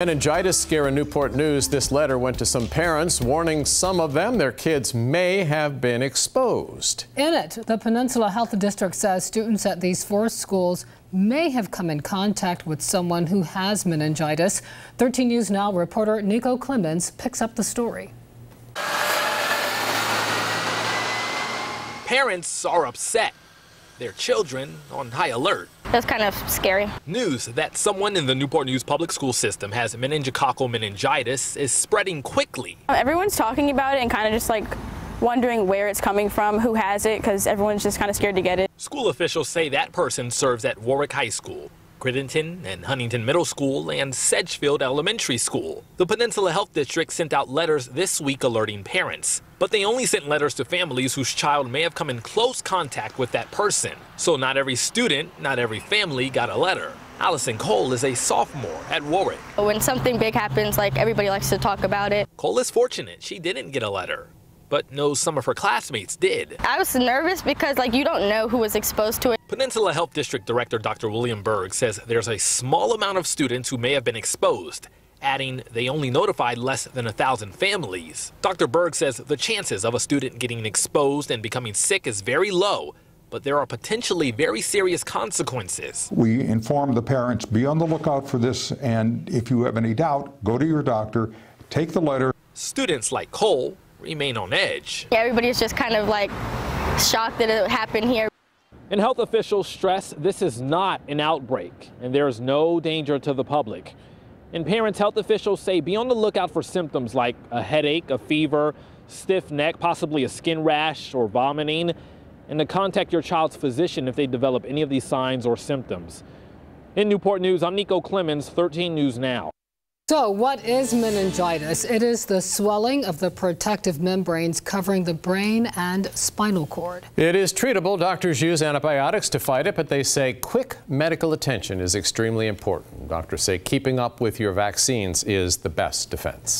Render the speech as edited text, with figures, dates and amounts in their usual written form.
Meningitis scare in Newport News. This letter went to some parents warning some of them their kids may have been exposed. In it, the Peninsula Health District says students at these 4 schools may have come in contact with someone who has meningitis. 13 News Now reporter Nico Clemens picks up the story. Parents are upset. Their children on high alert. That's kind of scary. News that someone in the Newport News public school system has meningococcal meningitis is spreading quickly. Everyone's talking about it and kind of just like wondering where it's coming from, who has it, because everyone's just kind of scared to get it. School officials say that person serves at Warwick High School, Crittenton and Huntington Middle School, and Sedgefield Elementary School. The Peninsula Health District sent out letters this week alerting parents, but they only sent letters to families whose child may have come in close contact with that person. So not every student, not every family got a letter. Allison Cole is a sophomore at Warwick. When something big happens, like everybody likes to talk about it. Cole is fortunate she didn't get a letter, but knows some of her classmates did. I was nervous because you don't know who was exposed to it. Peninsula Health District Director Dr. William Berg says there's a small amount of students who may have been exposed, adding they only notified less than 1,000 families. Dr. Berg says the chances of a student getting exposed and becoming sick is very low, but there are potentially very serious consequences. We inform the parents, be on the lookout for this, and if you have any doubt, go to your doctor, take the letter. Students like Cole remain on edge. Yeah, everybody's just kind of like shocked that it happened here. And health officials stress this is not an outbreak and there is no danger to the public. And parents, health officials say be on the lookout for symptoms like a headache, a fever, stiff neck, possibly a skin rash or vomiting, and to contact your child's physician if they develop any of these signs or symptoms. In Newport News, I'm Nico Clemens, 13 News Now. So what is meningitis? It is the swelling of the protective membranes covering the brain and spinal cord. It is treatable. Doctors use antibiotics to fight it, but they say quick medical attention is extremely important. Doctors say keeping up with your vaccines is the best defense.